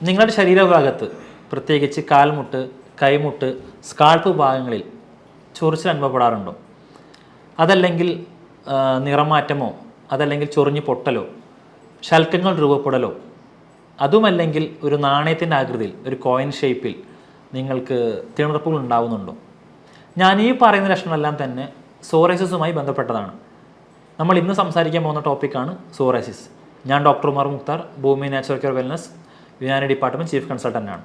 നിങ്ങളുടെ ശരീരഭാഗത്ത് പ്രത്യേകിച്ച് കാൽമുട്ട്, കൈമുട്ട്, സ്കാൾപ്പ് ഭാഗങ്ങളിൽ ചൊറിച്ചിൽ അനുഭവപ്പെടാറുണ്ടോ? അതല്ലെങ്കിൽ നിറമാറ്റമോ, അതല്ലെങ്കിൽ ചൊറിഞ്ഞ് പൊട്ടലോ, ശൽക്കങ്ങൾ രൂപപ്പെടലോ, അതുമല്ലെങ്കിൽ ഒരു നാണയത്തിൻ്റെ ആകൃതിയിൽ ഒരു കോയിൻ ഷേപ്പിൽ നിങ്ങൾക്ക് തിണർപ്പുകൾ ഉണ്ടാകുന്നുണ്ടോ? ഞാൻ ഈ പറയുന്ന ലക്ഷണങ്ങളെല്ലാം തന്നെ സോറിയാസിസുമായി ബന്ധപ്പെട്ടതാണ്. നമ്മൾ ഇന്ന് സംസാരിക്കാൻ പോകുന്ന ടോപ്പിക്കാണ് സോറിയാസിസ്. ഞാൻ ഡോക്ടർ ഉമർ മുക്താർ, ഭൂമി നാച്ചുറൽ കെയർ വെൽനസ് വിജ്ഞാന ഡിപ്പാർട്ട്മെൻറ്റ് ചീഫ് കൺസൾട്ടൻ്റാണ്.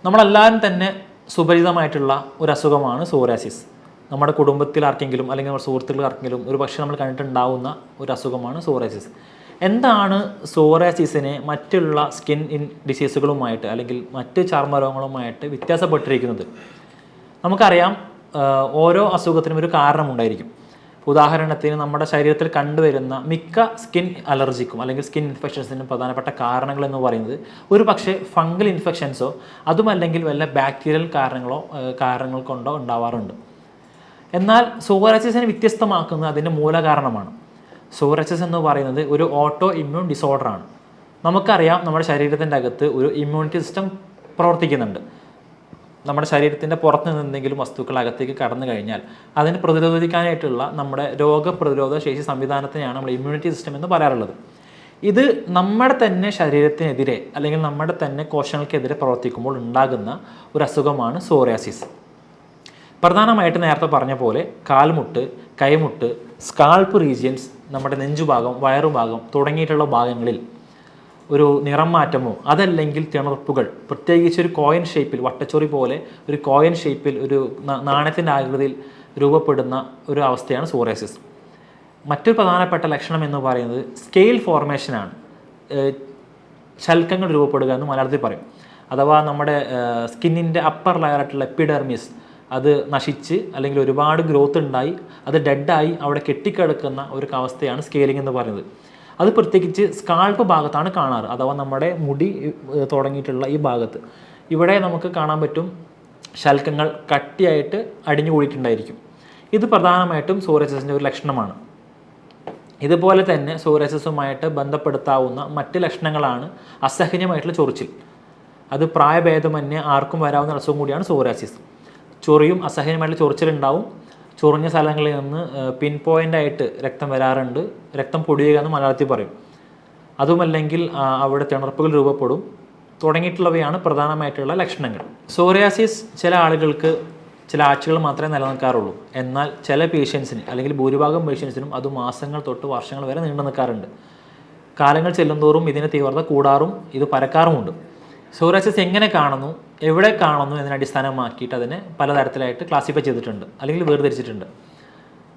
നമ്മളെല്ലാവരും തന്നെ സുപരിചിതമായിട്ടുള്ള ഒരു അസുഖമാണ് സോറിയാസിസ്. നമ്മുടെ കുടുംബത്തിൽ ആർക്കെങ്കിലും അല്ലെങ്കിൽ നമ്മുടെ സുഹൃത്തുക്കൾ ആർക്കെങ്കിലും ഒരു പക്ഷേ നമ്മൾ കണ്ടിട്ടുണ്ടാവുന്ന ഒരു അസുഖമാണ് സോറിയാസിസ്. എന്താണ് സോറിയാസിസിനെ മറ്റുള്ള സ്കിൻ ഡിസീസുകളുമായിട്ട് അല്ലെങ്കിൽ മറ്റ് ചർമ്മരോഗങ്ങളുമായിട്ട് വ്യത്യാസപ്പെട്ടിരിക്കുന്നത്? നമുക്കറിയാം, ഓരോ അസുഖത്തിനും ഒരു കാരണമുണ്ടായിരിക്കും. ഉദാഹരണത്തിന് നമ്മുടെ ശരീരത്തിൽ കണ്ടുവരുന്ന മിക്ക സ്കിൻ അലർജിക്കും അല്ലെങ്കിൽ സ്കിൻ ഇൻഫെക്ഷൻസിനും പ്രധാനപ്പെട്ട കാരണങ്ങൾ എന്ന് പറയുന്നത് ഒരു പക്ഷേ ഫംഗൽ ഇൻഫെക്ഷൻസോ അതുമല്ലെങ്കിൽ വല്ല ബാക്ടീരിയൽ കാരണങ്ങൾ കൊണ്ടോ ഉണ്ടാവാറുണ്ട്. എന്നാൽ സോറിയാസിസിനെ വ്യത്യസ്തമാക്കുന്നത് അതിൻ്റെ മൂലകാരണമാണ്. സോറിയാസിസ് എന്ന് പറയുന്നത് ഒരു ഓട്ടോ ഇമ്മ്യൂൺ ഡിസോർഡറാണ്. നമുക്കറിയാം, നമ്മുടെ ശരീരത്തിൻ്റെ അകത്ത് ഒരു ഇമ്മ്യൂണിറ്റി സിസ്റ്റം പ്രവർത്തിക്കുന്നുണ്ട്. നമ്മുടെ ശരീരത്തിൻ്റെ പുറത്ത് നിന്ന് എന്തെങ്കിലും വസ്തുക്കൾ അകത്തേക്ക് കടന്നു കഴിഞ്ഞാൽ അതിന് പ്രതിരോധിക്കാനായിട്ടുള്ള നമ്മുടെ രോഗപ്രതിരോധ ശേഷി സംവിധാനത്തിനെയാണ് നമ്മൾ ഇമ്മ്യൂണിറ്റി സിസ്റ്റം എന്ന് പറയാറുള്ളത്. ഇത് നമ്മുടെ തന്നെ ശരീരത്തിനെതിരെ അല്ലെങ്കിൽ നമ്മുടെ തന്നെ കോശങ്ങൾക്കെതിരെ പ്രവർത്തിക്കുമ്പോൾ ഉണ്ടാകുന്ന ഒരു അസുഖമാണ് സോറിയാസിസ്. പ്രധാനമായിട്ട് നേരത്തെ പറഞ്ഞ പോലെ കാൽമുട്ട്, കൈമുട്ട്, സ്കാൾപ്പ് റീജിയൻസ്, നമ്മുടെ നെഞ്ചുഭാഗം, വയറുഭാഗം തുടങ്ങിയിട്ടുള്ള ഭാഗങ്ങളിൽ ഒരു നിറം മാറ്റമോ അതല്ലെങ്കിൽ തിണർപ്പുകൾ, പ്രത്യേകിച്ച് ഒരു കോയിൻ ഷേപ്പിൽ, വട്ടച്ചൊറി പോലെ ഒരു കോയിൻ ഷേപ്പിൽ ഒരു നാണയത്തിൻ്റെ ആകൃതിയിൽ രൂപപ്പെടുന്ന ഒരു അവസ്ഥയാണ് സോറിയാസിസ്. മറ്റൊരു പ്രധാനപ്പെട്ട ലക്ഷണം എന്ന് പറയുന്നത് സ്കെയിൽ ഫോർമേഷനാണ്. ശൽക്കങ്ങൾ രൂപപ്പെടുക എന്ന് മലയാളത്തിൽ പറയും. അഥവാ നമ്മുടെ സ്കിന്നിൻ്റെ അപ്പർ ലെയറായിട്ടുള്ള എപ്പിഡെർമിസ് അത് നശിച്ച് അല്ലെങ്കിൽ ഒരുപാട് ഗ്രോത്ത് ഉണ്ടായി അത് ഡെഡായി അവിടെ കെട്ടിക്കിടക്കുന്ന ഒരു അവസ്ഥയാണ് സ്കെയിലിംഗ് എന്ന് പറയുന്നത്. അത് പ്രത്യേകിച്ച് സ്കാൾപ്പ് ഭാഗത്താണ് കാണാറ്. അഥവാ നമ്മുടെ മുടി തുടങ്ങിയിട്ടുള്ള ഈ ഭാഗത്ത് ഇവിടെ നമുക്ക് കാണാൻ പറ്റും ശൽക്കങ്ങൾ കട്ടിയായിട്ട് അടിഞ്ഞു കൂടിയിട്ടുണ്ടായിരിക്കും. ഇത് പ്രധാനമായിട്ടും സോറിയാസിസിൻ്റെ ഒരു ലക്ഷണമാണ്. ഇതുപോലെ തന്നെ സോറിയാസിസുമായിട്ട് ബന്ധപ്പെടുത്താവുന്ന മറ്റ് ലക്ഷണങ്ങളാണ് അസഹനീയമായിട്ടുള്ള ചൊറിച്ചിൽ. അത് പ്രായഭേദമന്യേ ആർക്കും വരാവുന്ന അസുഖം കൂടിയാണ് സോറിയാസിസ്. ചൊറിയും അസഹനീയമായിട്ടുള്ള ചൊറിച്ചിലുണ്ടാവും. ചൊറിഞ്ഞ സ്ഥലങ്ങളിൽ നിന്ന് പിൻ പോയിൻ്റായിട്ട് രക്തം വരാറുണ്ട്. രക്തം പൊടിയുക എന്ന് മലയാളത്തിൽ പറയും. അതുമല്ലെങ്കിൽ അവിടെ തിണർപ്പുകൾ രൂപപ്പെടും. തുടങ്ങിയിട്ടുള്ളവയാണ് പ്രധാനമായിട്ടുള്ള ലക്ഷണങ്ങൾ. സോറിയാസിസ് ചില ആളുകൾക്ക് ചില ആഴ്ചകൾ മാത്രമേ നിലനിൽക്കാറുള്ളൂ. എന്നാൽ ചില പേഷ്യൻസിന് അല്ലെങ്കിൽ ഭൂരിഭാഗം പേഷ്യൻസിനും അത് മാസങ്ങൾ തൊട്ട് വർഷങ്ങൾ വരെ നീണ്ടു നിൽക്കാറുണ്ട്. കാലങ്ങൾ ചെല്ലുന്തോറും ഇതിന് തീവ്രത കൂടാറും ഇത് പരക്കാറുമുണ്ട്. സോറിയാസിസ് എങ്ങനെ കാണുന്നു, എവിടെ കാണുന്നു എന്നതിനെ അടിസ്ഥാനമാക്കിയിട്ട് അതിനെ പലതരത്തിലായിട്ട് ക്ലാസിഫൈ ചെയ്തിട്ടുണ്ട് അല്ലെങ്കിൽ വേർതിരിച്ചിട്ടുണ്ട്.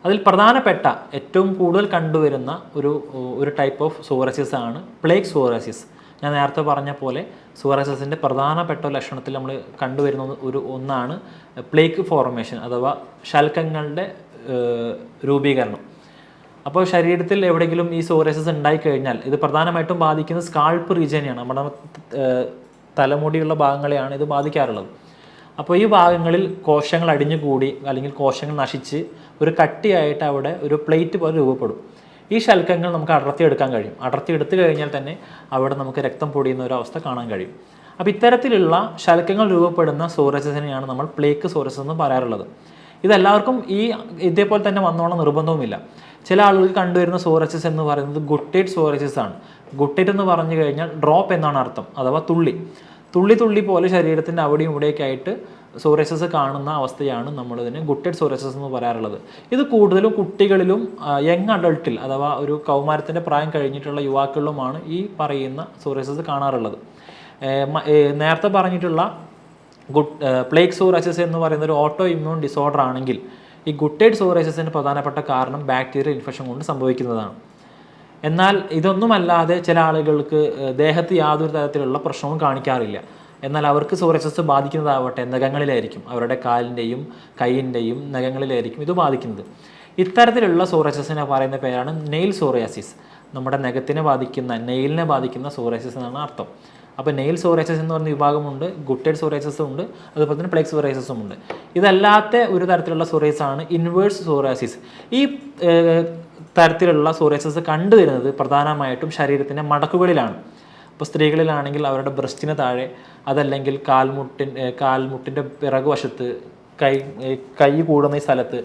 അതിൽ പ്രധാനപ്പെട്ട ഏറ്റവും കൂടുതൽ കണ്ടുവരുന്ന ഒരു ടൈപ്പ് ഓഫ് സോറിയാസിസ് ആണ് പ്ലേഗ് സോറിയാസിസ്. ഞാൻ നേരത്തെ പറഞ്ഞ പോലെ സോറിയാസിസിൻ്റെ പ്രധാനപ്പെട്ട ലക്ഷണത്തിൽ നമ്മൾ കണ്ടുവരുന്ന ഒന്നാണ് പ്ലേഗ് ഫോർമേഷൻ അഥവാ ശൽക്കങ്ങളുടെ രൂപീകരണം. അപ്പോൾ ശരീരത്തിൽ എവിടെയെങ്കിലും ഈ സോറിയാസിസ് ഉണ്ടായിക്കഴിഞ്ഞാൽ ഇത് പ്രധാനമായിട്ടും ബാധിക്കുന്നത് സ്കാൾപ്പ് റീജിയനെയാണ്. നമ്മുടെ തലമുടിയുള്ള ഭാഗങ്ങളെയാണ് ഇത് ബാധിക്കാറുള്ളത്. അപ്പോൾ ഈ ഭാഗങ്ങളിൽ കോശങ്ങൾ അടിഞ്ഞുകൂടി അല്ലെങ്കിൽ കോശങ്ങൾ നശിച്ച് ഒരു കട്ടിയായിട്ട് അവിടെ ഒരു പ്ലേറ്റ് പോലെ രൂപപ്പെടും. ഈ ശൽക്കങ്ങൾ നമുക്ക് അടർത്തിയെടുക്കാൻ കഴിയും. അടർത്തിയെടുത്തു കഴിഞ്ഞാൽ തന്നെ അവിടെ നമുക്ക് രക്തം പൊടിയുന്ന ഒരു അവസ്ഥ കാണാൻ കഴിയും. അപ്പോൾ ഇത്തരത്തിലുള്ള ശൽക്കങ്ങൾ രൂപപ്പെടുന്ന സോറിയാസിസിനെയാണ് നമ്മൾ പ്ലേഗ് സോറിയാസിസ് എന്ന് പറയാറുള്ളത്. ഇതെല്ലാവർക്കും ഇതേപോലെ തന്നെ വന്നോളം നിർബന്ധവുമില്ല. ചില ആളുകൾക്ക് കണ്ടുവരുന്ന സോറിയാസിസ് എന്ന് പറയുന്നത് ഗുട്ടേറ്റ് സോറിയാസിസ് ആണ്. ഗുട്ടേറ്റ് എന്ന് പറഞ്ഞു കഴിഞ്ഞാൽ ഡ്രോപ്പ് എന്നാണ് അർത്ഥം, അഥവാ തുള്ളി പോലെ ശരീരത്തിൻ്റെ അവിടെയും ഇവിടെയൊക്കെ ആയിട്ട് സോറിയാസിസ് കാണുന്ന അവസ്ഥയാണ് നമ്മളിതിന് ഗുട്ടേറ്റ് സോറിയാസിസ് എന്ന് പറയാറുള്ളത്. ഇത് കൂടുതലും കുട്ടികളിലും യങ് അഡൾട്ടിൽ അഥവാ ഒരു കൗമാരത്തിൻ്റെ പ്രായം കഴിഞ്ഞിട്ടുള്ള യുവാക്കളിലുമാണ് ഈ പറയുന്ന സോറിയാസിസ് കാണാറുള്ളത്. നേരത്തെ പറഞ്ഞിട്ടുള്ള പ്ലേഗ് സോറിയാസിസ് എന്ന് പറയുന്ന ഒരു ഓട്ടോ ഇമ്മ്യൂൺ ഡിസോർഡർ ആണെങ്കിൽ ഈ ഗുട്ടേറ്റ് സോറിയാസിസിൻ്റെ പ്രധാനപ്പെട്ട കാരണം ബാക്ടീരിയൽ ഇൻഫെക്ഷൻ കൊണ്ട് സംഭവിക്കുന്നതാണ്. എന്നാൽ ഇതൊന്നുമല്ലാതെ ചില ആളുകൾക്ക് ദേഹത്ത് യാതൊരു തരത്തിലുള്ള പ്രശ്നവും കാണിക്കാറില്ല. എന്നാൽ അവർക്ക് സോറിയാസിസ് ബാധിക്കുന്നതാവട്ടെ നഖങ്ങളിലായിരിക്കും, അവരുടെ കാലിൻ്റെയും കൈയിൻ്റെയും നഖങ്ങളിലായിരിക്കും ഇത് ബാധിക്കുന്നത്. ഇത്തരത്തിലുള്ള സോറിയാസിസിനെ പറയുന്ന പേരാണ് നെയിൽ സോറിയാസിസ്. നമ്മുടെ നഖത്തിനെ ബാധിക്കുന്ന, നെയിലിനെ ബാധിക്കുന്ന സോറിയാസിസ് എന്നാണ് അർത്ഥം. അപ്പോൾ നെയിൽ സോറിയാസിസ് എന്ന് പറയുന്ന വിഭാഗമുണ്ട്, ഗുട്ടേറ്റ് സോറിയാസിസും ഉണ്ട്, അതുപോലെ തന്നെ പ്ലേഗ് സോറിയാസിസും ഉണ്ട്. ഇതല്ലാത്ത ഒരു തരത്തിലുള്ള സോറിയാസിസ് ആണ് ഇൻവേഴ്സ് സോറിയാസിസ്. ഈ തരത്തിലുള്ള സോറിയാസിസ് കണ്ടുവരുന്നത് പ്രധാനമായിട്ടും ശരീരത്തിൻ്റെ മടക്കുകളിലാണ്. ഇപ്പോൾ സ്ത്രീകളിലാണെങ്കിൽ അവരുടെ ബ്രസ്റ്റിന് താഴെ, അതല്ലെങ്കിൽ കാൽമുട്ടിൻ്റെ പിറകുവശത്ത്, കൈ കൂടുന്ന ഈ സ്ഥലത്ത്,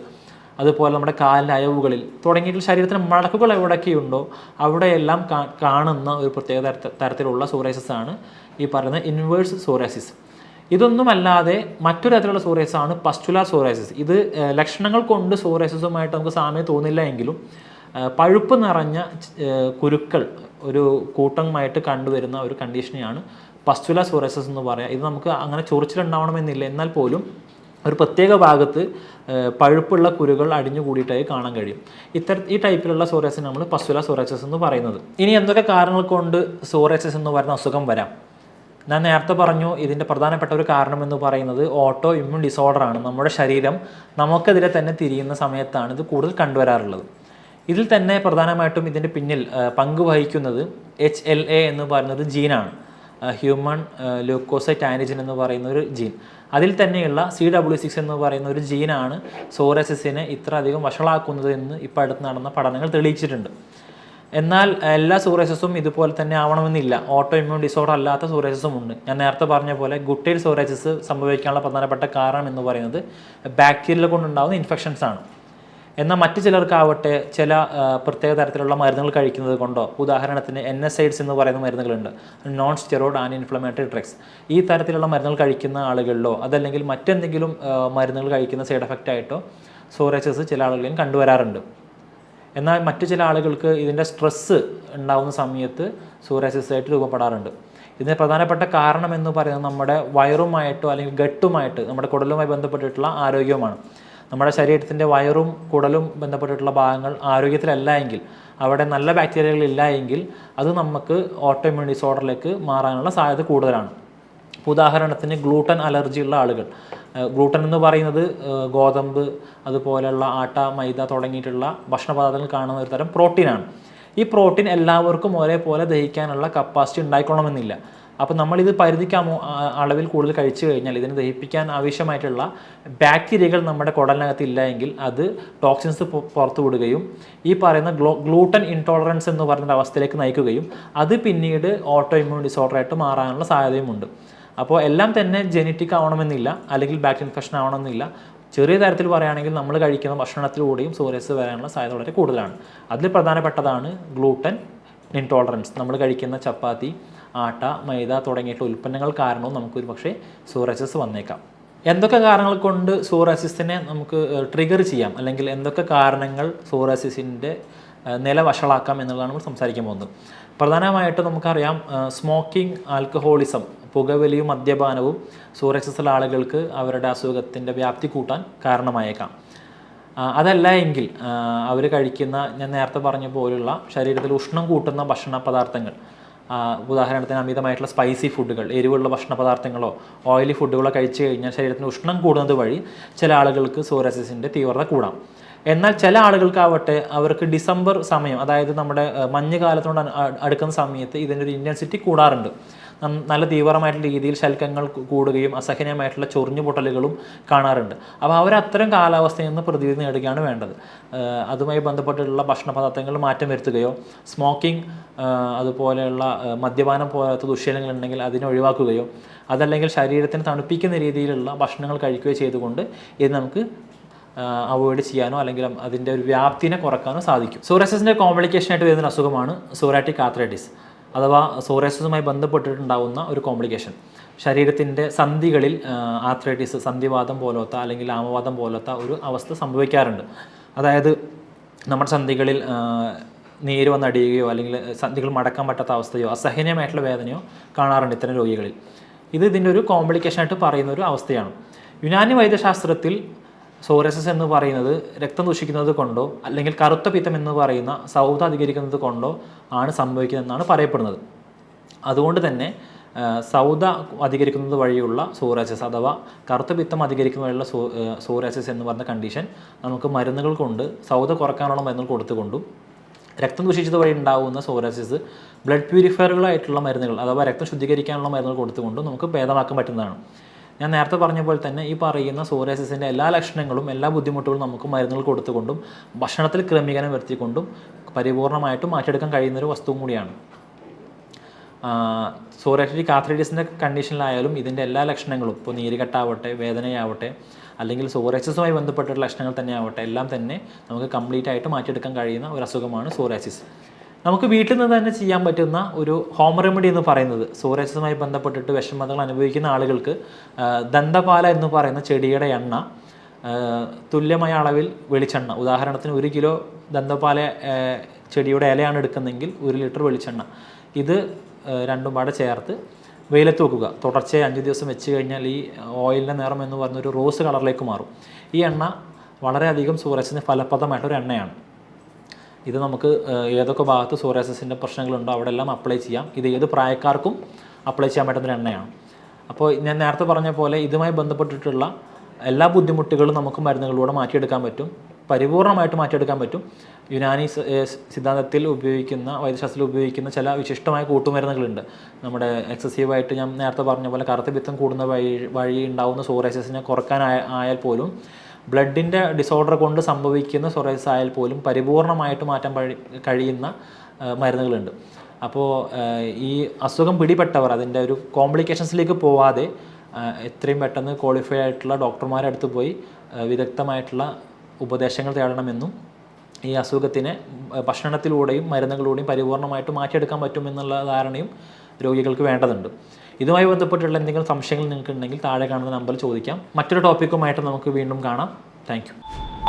അതുപോലെ നമ്മുടെ കാലിൻ്റെ അയവുകളിൽ തുടങ്ങിയിട്ട് ശരീരത്തിന് മടക്കുകൾ എവിടെയൊക്കെയുണ്ടോ അവിടെയെല്ലാം കാണുന്ന ഒരു പ്രത്യേക തരത്തിലുള്ള സോറിയാസിസ് ആണ് ഈ പറയുന്ന ഇൻവേഴ്സ് സോറിയാസിസ്. ഇതൊന്നുമല്ലാതെ മറ്റൊരു തരത്തിലുള്ള സോറിയാസിസ് ആണ് പസ്റ്റുലാർ സോറിയാസിസ്. ഇത് ലക്ഷണങ്ങൾ കൊണ്ട് സോറിയാസിസുമായിട്ട് നമുക്ക് സാമ്യം തോന്നില്ല എങ്കിലും പഴുപ്പ് നിറഞ്ഞ കുരുക്കൾ ഒരു കൂട്ടമായിട്ട് കണ്ടുവരുന്ന ഒരു കണ്ടീഷനെയാണ് പസ്റ്റുലാർ സോറിയാസിസ് എന്ന് പറയുക. ഇത് നമുക്ക് അങ്ങനെ ചൊറിച്ചിലുണ്ടാവണമെന്നില്ല, എന്നാൽ പോലും ഒരു പ്രത്യേക ഭാഗത്ത് പഴുപ്പുള്ള കുരുകൾ അടിഞ്ഞു കൂടിയിട്ടായി കാണാൻ കഴിയും. ഈ ടൈപ്പിലുള്ള സോറിയാസിസ് നമ്മൾ പസ്റ്റുലാർ സോറിയാസിസ് എന്ന് പറയുന്നത്. ഇനി എന്തൊക്കെ കാരണങ്ങൾ കൊണ്ട് സോറിയാസിസ് എന്ന് പറയുന്ന അസുഖം വരാം? ഞാൻ നേരത്തെ പറഞ്ഞു, ഇതിൻ്റെ പ്രധാനപ്പെട്ട ഒരു കാരണം എന്ന് പറയുന്നത് ഓട്ടോ ഇമ്മ്യൂൺ ഡിസോർഡറാണ്. നമ്മുടെ ശരീരം നമുക്കെതിരെ തന്നെ തിരിയുന്ന സമയത്താണ് ഇത് കൂടുതൽ കണ്ടുവരാറുള്ളത്. ഇതിൽ തന്നെ പ്രധാനമായിട്ടും ഇതിൻ്റെ പിന്നിൽ പങ്ക് വഹിക്കുന്നത് HLA എന്ന് പറയുന്നൊരു ജീനാണ്, ഹ്യൂമൺ ല്യൂക്കോസൈറ്റ് ആൻറ്റിജൻ എന്ന് പറയുന്ന ഒരു ജീൻ. അതിൽ തന്നെയുള്ള CW6 എന്ന് പറയുന്ന ഒരു ജീനാണ് സോറിയാസിസിനെ ഇത്ര അധികം വഷളാക്കുന്നത് എന്ന് ഇപ്പോൾ അടുത്ത് നടന്ന പഠനങ്ങൾ തെളിയിച്ചിട്ടുണ്ട്. എന്നാൽ എല്ലാ സോറിയാസിസും ഇതുപോലെ തന്നെ ആവണമെന്നില്ല. ഓട്ടോ ഇമ്മ്യൂൺ ഡിസോർഡർ അല്ലാത്ത സോറിയാസിസും ഉണ്ട്. ഞാൻ നേരത്തെ പറഞ്ഞ പോലെ ഗുട്ടൈൽ സോറിയാസിസ് സംഭവിക്കാനുള്ള പ്രധാനപ്പെട്ട കാരണം എന്ന് പറയുന്നത് ബാക്ടീരിയകൾ കൊണ്ടുണ്ടാകുന്ന ഇൻഫെക്ഷൻസ് ആണ്. എന്നാൽ മറ്റു ചിലർക്കാവട്ടെ ചില പ്രത്യേക തരത്തിലുള്ള മരുന്നുകൾ കഴിക്കുന്നത് കൊണ്ടോ, ഉദാഹരണത്തിന് NSAIDs എന്ന് പറയുന്ന മരുന്നുകളുണ്ട്, non steroid anti inflammatory drugs, ഈ തരത്തിലുള്ള മരുന്നുകൾ കഴിക്കുന്ന ആളുകളിലോ അതല്ലെങ്കിൽ മറ്റെന്തെങ്കിലും മരുന്നുകൾ കഴിക്കുന്ന സൈഡ് എഫക്റ്റ് ആയിട്ടോ സോറിയാസിസ് ചില ആളുകളിലും കണ്ടുവരാറുണ്ട്. എന്നാൽ മറ്റു ചില ആളുകൾക്ക് ഇതിൻ്റെ സ്ട്രെസ്സ് ഉണ്ടാകുന്ന സമയത്ത് സോറിയാസിസ് ആയിട്ട് രൂപപ്പെടാറുണ്ട്. ഇതിന് പ്രധാനപ്പെട്ട കാരണം എന്ന് പറയുന്നത് നമ്മുടെ വയറുമായിട്ടോ അല്ലെങ്കിൽ ഗട്ടുമായിട്ട്, നമ്മുടെ കുടലുമായി ബന്ധപ്പെട്ടിട്ടുള്ള ആരോഗ്യവുമാണ്. നമ്മുടെ ശരീരത്തിൻ്റെ വയറും കുടലും ബന്ധപ്പെട്ടിട്ടുള്ള ഭാഗങ്ങൾ ആരോഗ്യത്തിലല്ല എങ്കിൽ, അവിടെ നല്ല ബാക്ടീരിയകൾ ഇല്ല എങ്കിൽ അത് നമുക്ക് ഓട്ടോ ഇമ്മ്യൂൺ ഡിസോർഡറിലേക്ക് മാറാനുള്ള സാധ്യത കൂടുതലാണ്. ഉദാഹരണത്തിന് ഗ്ലൂട്ടൻ അലർജി ഉള്ള ആളുകൾ, ഗ്ലൂട്ടൻ എന്ന് പറയുന്നത് ഗോതമ്പ്, അതുപോലെയുള്ള ആട്ട, മൈദ തുടങ്ങിയിട്ടുള്ള ഭക്ഷണപദാർത്ഥങ്ങൾ കാണുന്ന ഒരു തരം പ്രോട്ടീനാണ്. ഈ പ്രോട്ടീൻ എല്ലാവർക്കും ഒരേപോലെ ദഹിക്കാനുള്ള കപ്പാസിറ്റി ഉണ്ടായിക്കൊള്ളണമെന്നില്ല. അപ്പോൾ നമ്മളിത് പരിധിക്ക് അളവിൽ കൂടുതൽ കഴിച്ചു കഴിഞ്ഞാൽ ഇതിനെ ദഹിപ്പിക്കാൻ ആവശ്യമായിട്ടുള്ള ബാക്ടീരിയകൾ നമ്മുടെ കുടലിനകത്ത് ഇല്ല എങ്കിൽ അത് ടോക്സിൻസ് പുറത്തു വിടുകയും ഈ പറയുന്ന ഗ്ലൂട്ടൻ ഇൻടോളറൻസ് എന്ന് പറയുന്ന അവസ്ഥയിലേക്ക് നയിക്കുകയും അത് പിന്നീട് ഓട്ടോ ഇമ്മ്യൂൺ ഡിസോർഡറായിട്ട് മാറാനുള്ള സാധ്യതയുമുണ്ട്. അപ്പോൾ എല്ലാം തന്നെ ജെനറ്റിക് ആവണമെന്നില്ല, അല്ലെങ്കിൽ ബാക്ടീരിയൽ ഇൻഫെക്ഷൻ ആവണമെന്നില്ല. ചെറിയ തരത്തിൽ പറയുകയാണെങ്കിൽ നമ്മൾ കഴിക്കുന്ന ഭക്ഷണത്തിലൂടെയും സോറിയാസിസ് വരാനുള്ള സാധ്യത വളരെ കൂടുതലാണ്. അതിൽ പ്രധാനപ്പെട്ടതാണ് ഗ്ലൂട്ടൻ ഇൻടോളറൻസ്. നമ്മൾ കഴിക്കുന്ന ചപ്പാത്തി, ആട്ട, മൈദ തുടങ്ങിയിട്ടുള്ള ഉൽപ്പന്നങ്ങൾ കാരണവും നമുക്കൊരു പക്ഷേ സോറിയാസിസ് വന്നേക്കാം. എന്തൊക്കെ കാരണങ്ങൾ കൊണ്ട് സോറിയാസിസിനെ നമുക്ക് ട്രിഗർ ചെയ്യാം, അല്ലെങ്കിൽ എന്തൊക്കെ കാരണങ്ങൾ സോറിയാസിസിൻ്റെ നില വഷളാക്കാം എന്നുള്ളതാണ് നമ്മൾ സംസാരിക്കാൻ പോകുന്നത്. പ്രധാനമായിട്ട് നമുക്കറിയാം, സ്മോക്കിംഗ്, ആൽക്കഹോളിസം, പുകവലിയും മദ്യപാനവും സോറിയാസിസുള്ള ആളുകൾക്ക് അവരുടെ അസുഖത്തിൻ്റെ വ്യാപ്തി കൂട്ടാൻ കാരണമായേക്കാം. അതല്ല എങ്കിൽ അവർ കഴിക്കുന്ന, ഞാൻ നേരത്തെ പറഞ്ഞ പോലുള്ള ശരീരത്തിൽ ഉഷ്ണം കൂട്ടുന്ന ഭക്ഷണ പദാർത്ഥങ്ങൾ, ഉദാഹരണത്തിന് അമിതമായിട്ടുള്ള സ്പൈസി ഫുഡുകൾ, എരിവുള്ള ഭക്ഷണ പദാർത്ഥങ്ങളോ ഓയിലി ഫുഡുകളോ കഴിച്ചു കഴിഞ്ഞാൽ ശരീരത്തിന് ഉഷ്ണം കൂടുന്നത് വഴി ചില ആളുകൾക്ക് സോറിയാസിസിൻ്റെ തീവ്രത കൂടാം. എന്നാൽ ചില ആളുകൾക്കാവട്ടെ അവർക്ക് ഡിസംബർ സമയം, അതായത് നമ്മുടെ മഞ്ഞുകാലത്തോട് അടുക്കുന്ന സമയത്ത് ഇതിൻ്റെ ഒരു ഇൻറ്റൻസിറ്റി കൂടാറുണ്ട്. നല്ല തീവ്രമായിട്ടുള്ള രീതിയിൽ ശൽക്കങ്ങൾ കൂടുകയും അസഹനീയമായിട്ടുള്ള ചൊറിഞ്ഞു പൊട്ടലുകളും കാണാറുണ്ട്. അപ്പോൾ അവരത്തരം കാലാവസ്ഥയിൽ നിന്ന് പ്രതിവിധി നേടുകയാണ് വേണ്ടത്. അതുമായി ബന്ധപ്പെട്ടുള്ള ഭക്ഷണ പദാർത്ഥങ്ങൾ മാറ്റം വരുത്തുകയോ, സ്മോക്കിംഗ്, അതുപോലെയുള്ള മദ്യപാനം പോലത്തെ ദുശ്ശീലങ്ങളുണ്ടെങ്കിൽ അതിനെ ഒഴിവാക്കുകയോ, അതല്ലെങ്കിൽ ശരീരത്തിന് തണുപ്പിക്കുന്ന രീതിയിലുള്ള ഭക്ഷണങ്ങൾ കഴിക്കുകയോ ചെയ്തുകൊണ്ട് ഇത് നമുക്ക് അവോയ്ഡ് ചെയ്യാനോ അല്ലെങ്കിൽ അതിൻ്റെ ഒരു വ്യാപ്തിനെ കുറക്കാനോ സാധിക്കും. സോറിയാസിസിൻ്റെ കോംപ്ലിക്കേഷനായിട്ട് വരുന്ന അസുഖമാണ് സോറിയാറ്റിക് ആർത്രൈറ്റിസ്, അഥവാ സോറിയാസിസുമായി ബന്ധപ്പെട്ടിട്ടുണ്ടാകുന്ന ഒരു കോംപ്ലിക്കേഷൻ. ശരീരത്തിൻ്റെ സന്ധികളിൽ ആർത്രൈറ്റിസ്, സന്ധിവാദം പോലത്തെ അല്ലെങ്കിൽ ആമവാദം പോലത്തെ ഒരു അവസ്ഥ സംഭവിക്കാറുണ്ട്. അതായത് നമ്മുടെ സന്ധികളിൽ നീര് വന്നടിയുകയോ അല്ലെങ്കിൽ സന്ധികൾ മടക്കാൻ പറ്റാത്ത അവസ്ഥയോ അസഹനീയമായിട്ടുള്ള വേദനയോ കാണാറുണ്ട് ഇത്തരം രോഗികളിൽ. ഇതിൻ്റെ ഒരു കോംപ്ലിക്കേഷനായിട്ട് പറയുന്ന ഒരു അവസ്ഥയാണ്. യുനാനി വൈദ്യശാസ്ത്രത്തിൽ സോറിയാസിസ് എന്ന് പറയുന്നത് രക്തം ദൂഷിക്കുന്നത് കൊണ്ടോ അല്ലെങ്കിൽ കറുത്ത പിത്തം എന്ന് പറയുന്ന സൗധ അധികരിക്കുന്നത് കൊണ്ടോ ആണ് സംഭവിക്കുന്നതെന്നാണ് പറയപ്പെടുന്നത്. അതുകൊണ്ട് തന്നെ സൗധ അധികരിക്കുന്നത് വഴിയുള്ള സോറിയാസിസ് അഥവാ കറുത്ത പിത്തം അധികരിക്കുന്ന വഴിയുള്ള സോറിയാസിസ് എന്ന് പറയുന്ന കണ്ടീഷൻ നമുക്ക് മരുന്നുകൾ കൊണ്ട്, സൗധ കുറക്കാനുള്ള മരുന്നുകൾ കൊടുത്തുകൊണ്ടും, രക്തം ദൂഷിച്ചത് വഴി ഉണ്ടാകുന്ന സോറിയാസിസ് ബ്ലഡ് പ്യൂരിഫയറുകളായിട്ടുള്ള മരുന്നുകൾ അഥവാ രക്തം ശുദ്ധീകരിക്കാനുള്ള മരുന്നുകൾ കൊടുത്തുകൊണ്ടും നമുക്ക് ഭേദമാക്കാൻ പറ്റുന്നതാണ്. ഞാൻ നേരത്തെ പറഞ്ഞ പോലെ തന്നെ ഈ പറയുന്ന സോറിയാസിസിൻ്റെ എല്ലാ ലക്ഷണങ്ങളും എല്ലാ ബുദ്ധിമുട്ടുകളും നമുക്ക് മരുന്നുകൾ കൊടുത്തുകൊണ്ടും ഭക്ഷണത്തിൽ ക്രമീകരണം വരുത്തിക്കൊണ്ടും പരിപൂർണമായിട്ടും മാറ്റിയെടുക്കാൻ കഴിയുന്നൊരു വസ്തുവും കൂടിയാണ്. സോറിയാറ്റിക് ആർത്രൈറ്റിസിൻ്റെ കണ്ടീഷനിലായാലും ഇതിൻ്റെ എല്ലാ ലക്ഷണങ്ങളും, ഇപ്പോൾ നീരുകെട്ടാവട്ടെ, വേദനയാവട്ടെ, അല്ലെങ്കിൽ സോറിയാസിസുമായി ബന്ധപ്പെട്ടുള്ള ലക്ഷണങ്ങൾ തന്നെ ആവട്ടെ, എല്ലാം തന്നെ നമുക്ക് കംപ്ലീറ്റ് ആയിട്ട് മാറ്റിയെടുക്കാൻ കഴിയുന്ന ഒരു അസുഖമാണ് സോറിയാസിസ്. നമുക്ക് വീട്ടിൽ നിന്ന് തന്നെ ചെയ്യാൻ പറ്റുന്ന ഒരു ഹോം റെമഡി എന്ന് പറയുന്നത്, സോറിയാസിസുമായി ബന്ധപ്പെട്ടിട്ട് വിഷമതകൾ അനുഭവിക്കുന്ന ആളുകൾക്ക് ദന്തപാല എന്ന് പറയുന്ന ചെടിയുടെ എണ്ണ, തുല്യമായ അളവിൽ വെളിച്ചെണ്ണ, ഉദാഹരണത്തിന് 1 കിലോ ദന്തപാല ചെടിയുടെ ഇലയാണ് എടുക്കുന്നതെങ്കിൽ 1 ലിറ്റർ വെളിച്ചെണ്ണ, ഇത് രണ്ടും പാടെ ചേർത്ത് വെയിലത്ത് വെക്കുക. തുടർച്ചയായി 5 ദിവസം വെച്ച് കഴിഞ്ഞാൽ ഈ ഓയിലിൻ്റെ നിറം എന്ന് പറഞ്ഞൊരു റോസ് കളറിലേക്ക് മാറും. ഈ എണ്ണ വളരെയധികം സോറിയാസിസിന് ഫലപ്രദമായിട്ടൊരു എണ്ണയാണ്. ഇത് നമുക്ക് ഏതൊക്കെ ഭാഗത്ത് സോറിയാസിസിൻ്റെ പ്രശ്നങ്ങളുണ്ടോ അവിടെ എല്ലാം അപ്ലൈ ചെയ്യാം. ഇത് ഏത് പ്രായക്കാർക്കും അപ്ലൈ ചെയ്യാൻ പറ്റുന്നൊരു എണ്ണയാണ്. അപ്പോൾ ഞാൻ നേരത്തെ പറഞ്ഞ പോലെ ഇതുമായി ബന്ധപ്പെട്ടിട്ടുള്ള എല്ലാ ബുദ്ധിമുട്ടുകളും നമുക്ക് മരുന്നുകളിലൂടെ മാറ്റിയെടുക്കാൻ പറ്റും, പരിപൂർണമായിട്ട് മാറ്റിയെടുക്കാൻ പറ്റും. യുനാനി സിദ്ധാന്തത്തിൽ ഉപയോഗിക്കുന്ന, വൈദ്യശാസ്ത്രത്തിൽ ഉപയോഗിക്കുന്ന ചില വിശിഷ്ടമായ കൂട്ടുമരുന്നുകളുണ്ട്. നമ്മുടെ എക്സസീവായിട്ട് ഞാൻ നേരത്തെ പറഞ്ഞ പോലെ കറുത്ത പിത്തം കൂടുന്ന വഴി ഉണ്ടാകുന്ന സോറിയാസിസിനെ കുറയ്ക്കാനായാൽ പോലും, ബ്ലഡിൻ്റെ ഡിസോർഡർ കൊണ്ട് സംഭവിക്കുന്ന സോറിയാസിസ് ആയാൽ പോലും പരിപൂർണമായിട്ട് മാറ്റാൻ കഴിയുന്ന മരുന്നുകളുണ്ട്. അപ്പോൾ ഈ അസുഖം പിടിപെട്ടവർ അതിൻ്റെ ഒരു കോംപ്ലിക്കേഷൻസിലേക്ക് പോവാതെ എത്രയും പെട്ടെന്ന് ക്വാളിഫൈഡ് ആയിട്ടുള്ള ഡോക്ടർമാരുടെ അടുത്ത് പോയി വിദഗ്ധമായിട്ടുള്ള ഉപദേശങ്ങൾ തേടണമെന്നും ഈ അസുഖത്തിനെ ഭക്ഷണത്തിലൂടെയും മരുന്നുകളിലൂടെയും പരിപൂർണമായിട്ട് മാറ്റിയെടുക്കാൻ പറ്റുമെന്നുള്ള ധാരണയും രോഗികൾക്ക് വേണ്ടതുണ്ട്. ഇതുമായി ബന്ധപ്പെട്ടുള്ള എന്തെങ്കിലും സംശയങ്ങൾ നിങ്ങൾക്ക് ഉണ്ടെങ്കിൽ താഴെ കാണുന്ന നമ്പറിൽ ചോദിക്കാം. മറ്റൊരു ടോപ്പിക്കുമായിട്ട് നമുക്ക് വീണ്ടും കാണാം. Thank you.